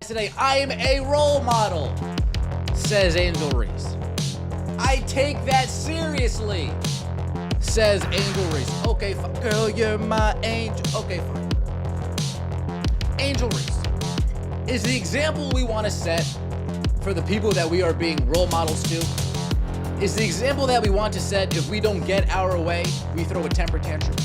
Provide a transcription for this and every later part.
Today, I am a role model, says Angel Reese. I take that seriously, says Angel Reese. Okay, fine. Girl, you're my angel. Okay, fine. Angel Reese is the example we want to set for the people that we are being role models to. Is the example that we want to set. If we don't get our way, we throw a temper tantrum.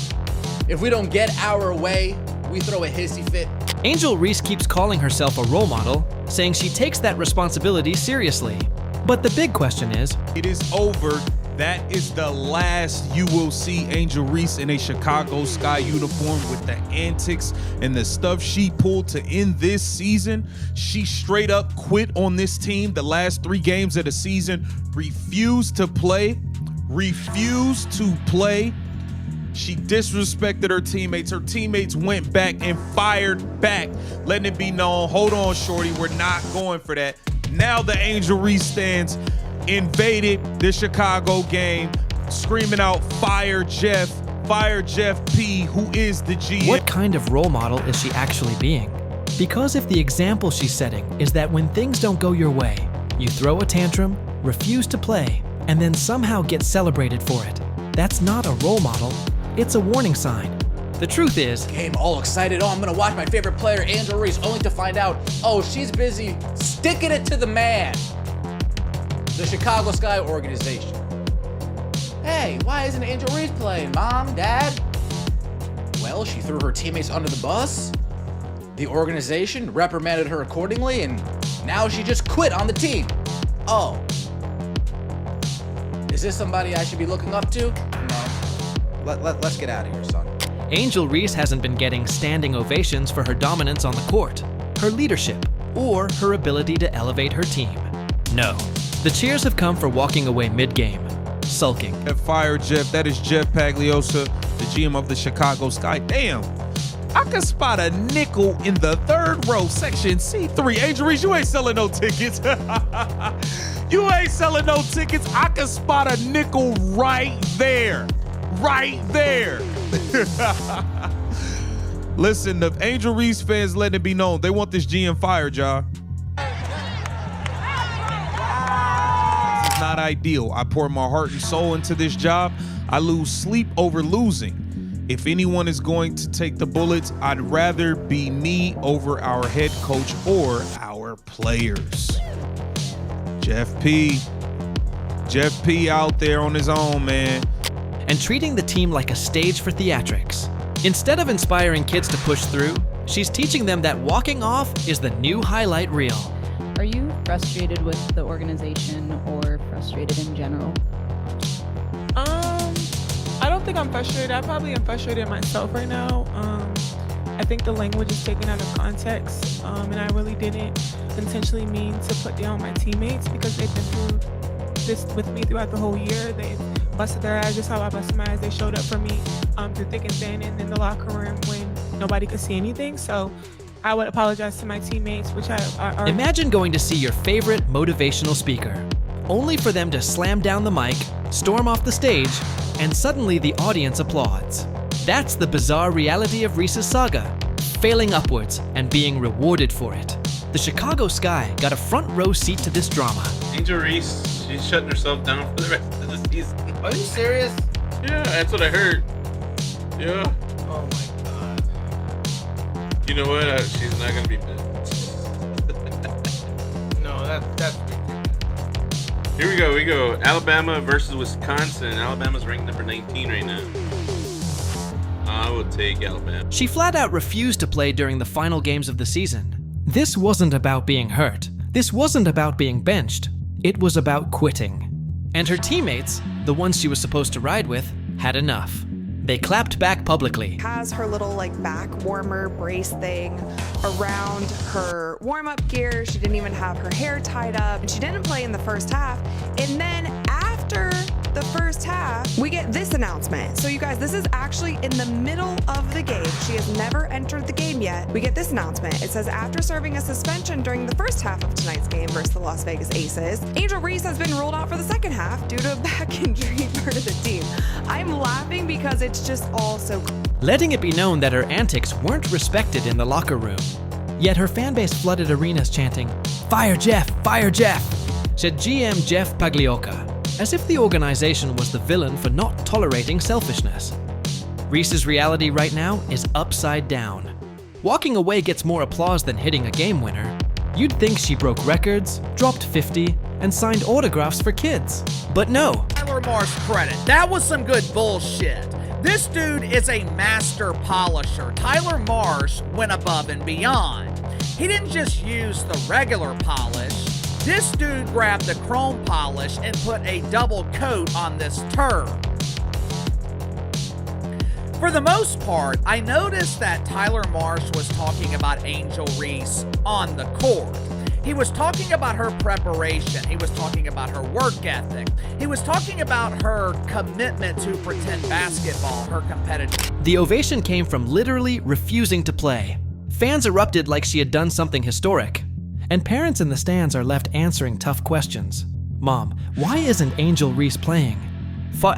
If we don't get our way, we throw a hissy fit. Angel Reese keeps calling herself a role model, saying she takes that responsibility seriously. But the big question is, it is over. That is the last you will see Angel Reese in a Chicago Sky uniform with the antics and the stuff she pulled to end this season. She straight up quit on this team the last 3 games of the season, refused to play. She disrespected her teammates. Her teammates went back and fired back, letting it be known, hold on, shorty, we're not going for that. Now the Angel Reese stands invaded the Chicago game, screaming out, fire Jeff P, who is the GM. What kind of role model is she actually being? Because if the example she's setting is that when things don't go your way, you throw a tantrum, refuse to play, and then somehow get celebrated for it, that's not a role model. It's a warning sign. The truth is, Came all excited, I'm gonna watch my favorite player, Angel Reese, only to find out, she's busy sticking it to the man. The Chicago Sky organization. Hey, why isn't Angel Reese playing, Mom, Dad? Well, she threw her teammates under the bus. The organization reprimanded her accordingly, and now she just quit on the team. Oh. Is this somebody I should be looking up to? No. Let's get out of here, son. Angel Reese hasn't been getting standing ovations for her dominance on the court, her leadership, or her ability to elevate her team. No. The cheers have come for walking away mid-game, sulking. Fire Jeff, that is Jeff Pagliosa, the GM of the Chicago Sky. Damn, I can spot a nickel in the 3rd row, section C3. Angel Reese, you ain't selling no tickets. You ain't selling no tickets. I can spot a nickel right there. Right there. Listen, the Angel Reese fans letting it be known, they want this GM fired, y'all. This is not ideal. I pour my heart and soul into this job. I lose sleep over losing. If anyone is going to take the bullets, I'd rather be me over our head coach or our players. Jeff P out there on his own, man. And treating the team like a stage for theatrics. Instead of inspiring kids to push through, she's teaching them that walking off is the new highlight reel. Are you frustrated with the organization or frustrated in general? I don't think I'm frustrated. I probably am frustrated myself right now. I think the language is taken out of context, and I really didn't intentionally mean to put down my teammates because they've been through this with me throughout the whole year. They busted their ass just how I busted my ass. They showed up for me through thick and thin and in the locker room when nobody could see anything. So I would apologize to my teammates, which are... Imagine going to see your favorite motivational speaker, only for them to slam down the mic, storm off the stage, and suddenly the audience applauds. That's the bizarre reality of Reese's saga, failing upwards and being rewarded for it. The Chicago Sky got a front row seat to this drama. Angel Reese, she's shutting herself down for the rest of the season. Are you serious? Yeah, that's what I heard. Yeah. Oh my God. You know what? She's not gonna be benched. No, that's ridiculous. Here we go. Alabama versus Wisconsin. Alabama's ranked number 19 right now. I would take Alabama. She flat out refused to play during the final games of the season. This wasn't about being hurt. This wasn't about being benched. It was about quitting. And her teammates, the ones she was supposed to ride with, had enough. They clapped back publicly. Has her little back warmer brace thing around her warm-up gear. She didn't even have her hair tied up, and she didn't play in the first half. And then after the first half, we get this announcement. So you guys, this is actually in the middle of the game. She has never entered the game yet. We get this announcement. It says, after serving a suspension during the first half of tonight's game versus the Las Vegas Aces, Angel Reese has been ruled out for the second half due to a back injury part of the team. I'm laughing because it's just all so... Letting it be known that her antics weren't respected in the locker room. Yet her fanbase flooded arenas chanting, "Fire Jeff! Fire Jeff!" said GM Jeff Pagliocca, as if the organization was the villain for not tolerating selfishness. Reese's reality right now is upside down. Walking away gets more applause than hitting a game winner. You'd think she broke records, dropped 50, and signed autographs for kids. But no. Tyler Marsh credit. That was some good bullshit. This dude is a master polisher. Tyler Marsh went above and beyond. He didn't just use the regular polish. This dude grabbed the chrome polish and put a double coat on this turd. For the most part, I noticed that Tyler Marsh was talking about Angel Reese on the court. He was talking about her preparation. He was talking about her work ethic. He was talking about her commitment to pretend basketball, her competitive. The ovation came from literally refusing to play. Fans erupted like she had done something historic. And parents in the stands are left answering tough questions. Mom, why isn't Angel Reese playing?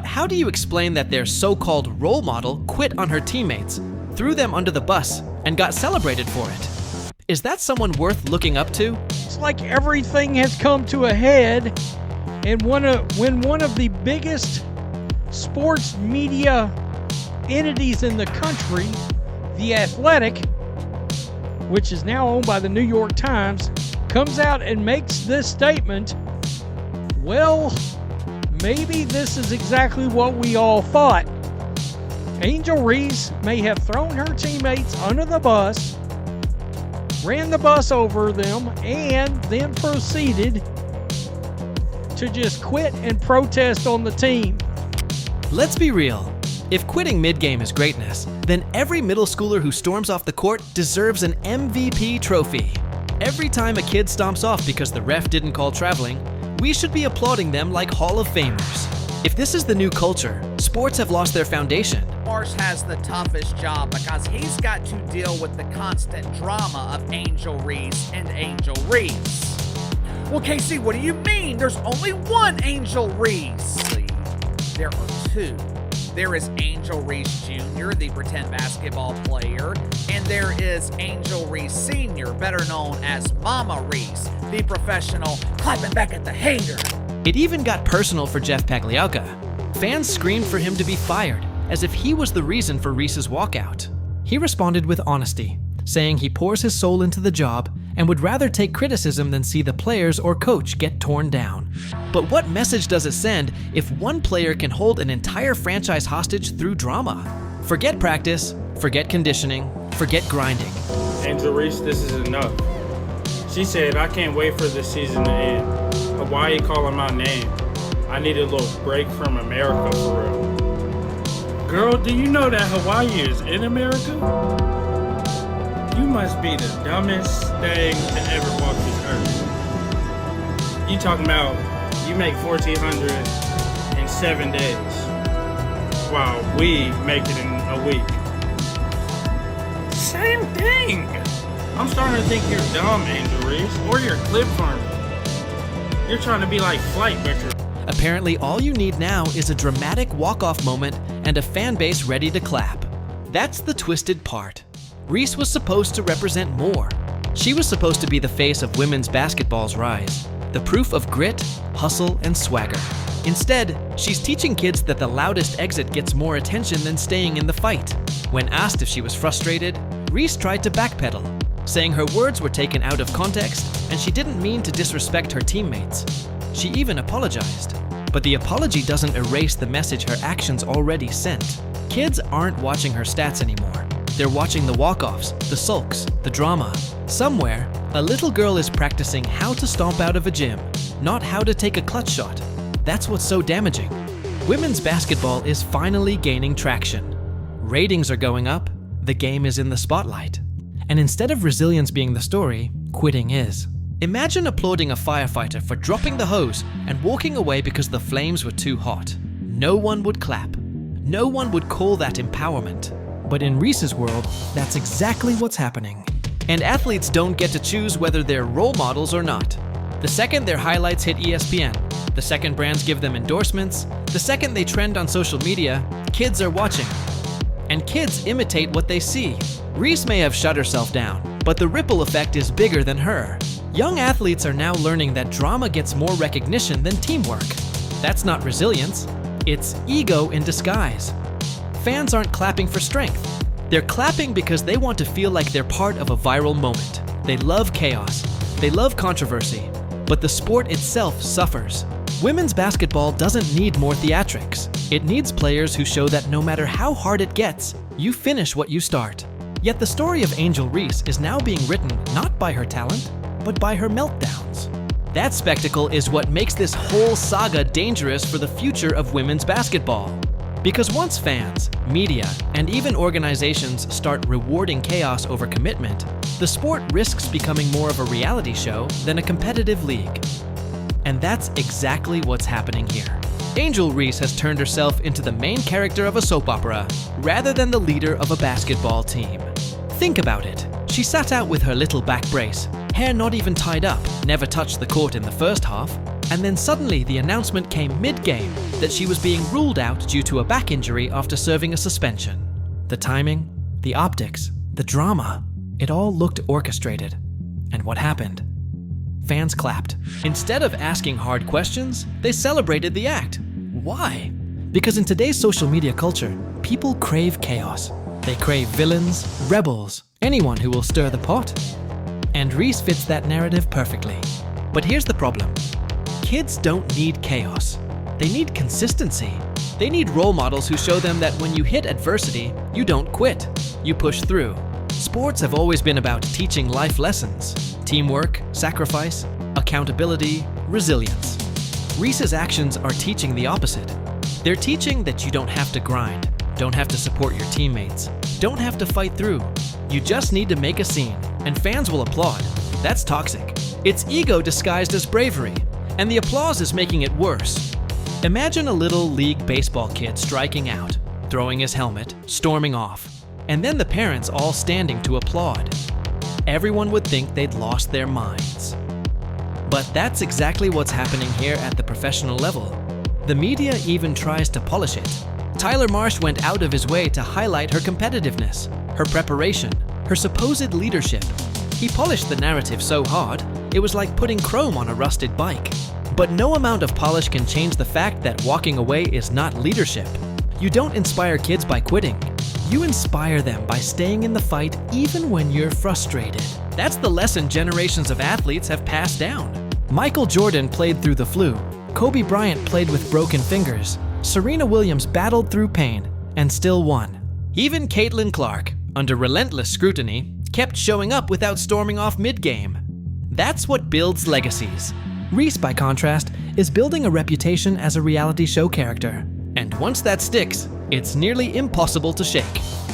How do you explain that their so-called role model quit on her teammates, threw them under the bus, and got celebrated for it? Is that someone worth looking up to? It's like everything has come to a head, and when one of the biggest sports media entities in the country, The Athletic, which is now owned by the New York Times, comes out and makes this statement, well, maybe this is exactly what we all thought. Angel Reese may have thrown her teammates under the bus, ran the bus over them, and then proceeded to just quit and protest on the team. Let's be real. If quitting mid-game is greatness, then every middle schooler who storms off the court deserves an MVP trophy. Every time a kid stomps off because the ref didn't call traveling, we should be applauding them like Hall of Famers. If this is the new culture, sports have lost their foundation. Marsh has the toughest job because he's got to deal with the constant drama of Angel Reese and Angel Reese. Well, Casey, what do you mean? There's only one Angel Reese. There are two. There is Angel Reese Jr., the pretend basketball player, and there is Angel Reese Sr., better known as Mama Reese, the professional clapping back at the hater. It even got personal for Jeff Pagliocca. Fans screamed for him to be fired, as if he was the reason for Reese's walkout. He responded with honesty, saying he pours his soul into the job and would rather take criticism than see the players or coach get torn down. But what message does it send if one player can hold an entire franchise hostage through drama? Forget practice, forget conditioning, forget grinding. Angel Reese, this is enough. She said, I can't wait for this season to end. Hawaii calling my name. I need a little break from America for real. Girl, do you know that Hawaii is in America? You must be the dumbest thing to ever walk this earth. You talking about you make $1,400 in 7 days while we make it in a week. Same thing. I'm starting to think you're dumb, Angel Reese, or you're clip farming. You're trying to be like Flight, but you're... Apparently, all you need now is a dramatic walk-off moment and a fan base ready to clap. That's the twisted part. Reese was supposed to represent more. She was supposed to be the face of women's basketball's rise, the proof of grit, hustle, and swagger. Instead, she's teaching kids that the loudest exit gets more attention than staying in the fight. When asked if she was frustrated, Reese tried to backpedal, saying her words were taken out of context and she didn't mean to disrespect her teammates. She even apologized. But the apology doesn't erase the message her actions already sent. Kids aren't watching her stats anymore. They're watching the walk-offs, the sulks, the drama. Somewhere, a little girl is practicing how to stomp out of a gym, not how to take a clutch shot. That's what's so damaging. Women's basketball is finally gaining traction. Ratings are going up, the game is in the spotlight. And instead of resilience being the story, quitting is. Imagine applauding a firefighter for dropping the hose and walking away because the flames were too hot. No one would clap. No one would call that empowerment. But in Reese's world, that's exactly what's happening. And athletes don't get to choose whether they're role models or not. The second their highlights hit ESPN, the second brands give them endorsements, the second they trend on social media, kids are watching. And kids imitate what they see. Reese may have shut herself down, But the ripple effect is bigger than her. Young athletes are now learning that drama gets more recognition than teamwork. That's not resilience, it's ego in disguise. Fans aren't clapping for strength. They're clapping because they want to feel like they're part of a viral moment. They love chaos. They love controversy. But the sport itself suffers. Women's basketball doesn't need more theatrics. It needs players who show that no matter how hard it gets, you finish what you start. Yet the story of Angel Reese is now being written not by her talent, but by her meltdowns. That spectacle is what makes this whole saga dangerous for the future of women's basketball. Because once fans, media, and even organizations start rewarding chaos over commitment, the sport risks becoming more of a reality show than a competitive league. And that's exactly what's happening here. Angel Reese has turned herself into the main character of a soap opera, rather than the leader of a basketball team. Think about it. She sat out with her little back brace, hair not even tied up, never touched the court in the first half, and then suddenly the announcement came mid-game that she was being ruled out due to a back injury after serving a suspension. The timing, the optics, the drama, it all looked orchestrated. And what happened? Fans clapped. Instead of asking hard questions, they celebrated the act. Why? Because in today's social media culture, people crave chaos. They crave villains, rebels, anyone who will stir the pot. And Reese fits that narrative perfectly. But here's the problem. Kids don't need chaos. They need consistency. They need role models who show them that when you hit adversity, you don't quit. You push through. Sports have always been about teaching life lessons. Teamwork, sacrifice, accountability, resilience. Reese's actions are teaching the opposite. They're teaching that you don't have to grind, don't have to support your teammates, don't have to fight through. You just need to make a scene, and fans will applaud. That's toxic. It's ego disguised as bravery, and the applause is making it worse. Imagine a little league baseball kid striking out, throwing his helmet, storming off, and then the parents all standing to applaud. Everyone would think they'd lost their minds. But that's exactly what's happening here at the professional level. The media even tries to polish it. Tyler Marsh went out of his way to highlight her competitiveness, her preparation, her supposed leadership. He polished the narrative so hard, it was like putting chrome on a rusted bike. But no amount of polish can change the fact that walking away is not leadership. You don't inspire kids by quitting. You inspire them by staying in the fight even when you're frustrated. That's the lesson generations of athletes have passed down. Michael Jordan played through the flu. Kobe Bryant played with broken fingers. Serena Williams battled through pain and still won. Even Caitlin Clark, under relentless scrutiny, kept showing up without storming off mid-game. That's what builds legacies. Reese, by contrast, is building a reputation as a reality show character. And once that sticks, it's nearly impossible to shake.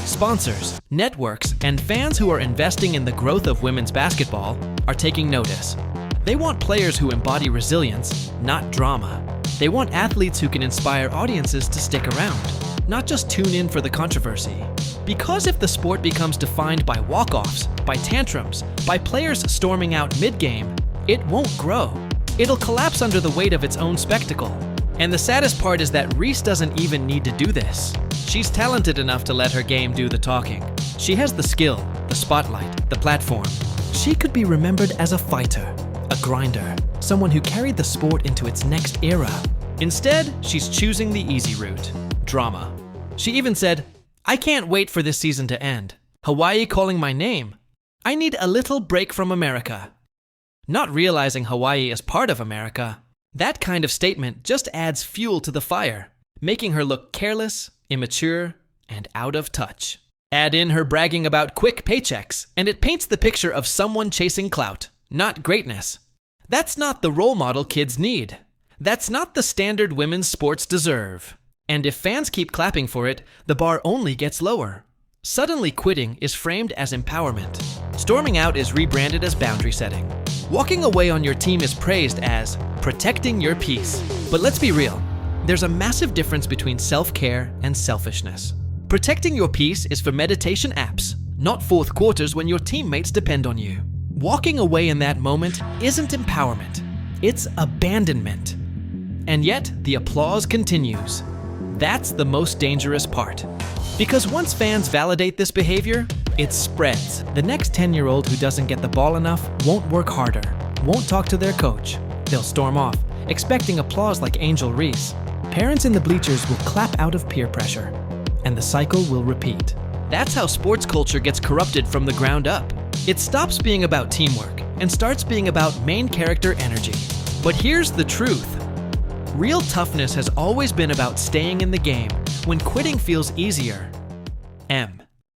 Sponsors, networks, and fans who are investing in the growth of women's basketball are taking notice. They want players who embody resilience, not drama. They want athletes who can inspire audiences to stick around, not just tune in for the controversy. Because if the sport becomes defined by walk-offs, by tantrums, by players storming out mid-game, it won't grow. It'll collapse under the weight of its own spectacle. And the saddest part is that Reese doesn't even need to do this. She's talented enough to let her game do the talking. She has the skill, the spotlight, the platform. She could be remembered as a fighter, a grinder, someone who carried the sport into its next era. Instead, she's choosing the easy route, drama. She even said, "I can't wait for this season to end. Hawaii calling my name. I need a little break from America." Not realizing Hawaii is part of America, that kind of statement just adds fuel to the fire, making her look careless, immature, and out of touch. Add in her bragging about quick paychecks, and it paints the picture of someone chasing clout, not greatness. That's not the role model kids need. That's not the standard women's sports deserve. And if fans keep clapping for it, the bar only gets lower. Suddenly quitting is framed as empowerment. Storming out is rebranded as boundary setting. Walking away on your team is praised as protecting your peace. But let's be real, there's a massive difference between self-care and selfishness. Protecting your peace is for meditation apps, not fourth quarters when your teammates depend on you. Walking away in that moment isn't empowerment, it's abandonment. And yet, the applause continues. That's the most dangerous part. Because once fans validate this behavior, It spreads. The next 10-year-old who doesn't get the ball enough won't work harder, won't talk to their coach. They'll storm off, expecting applause like Angel Reese. Parents in the bleachers will clap out of peer pressure, and the cycle will repeat. That's how sports culture gets corrupted from the ground up. It stops being about teamwork and starts being about main character energy. But here's the truth. Real toughness has always been about staying in the game when quitting feels easier.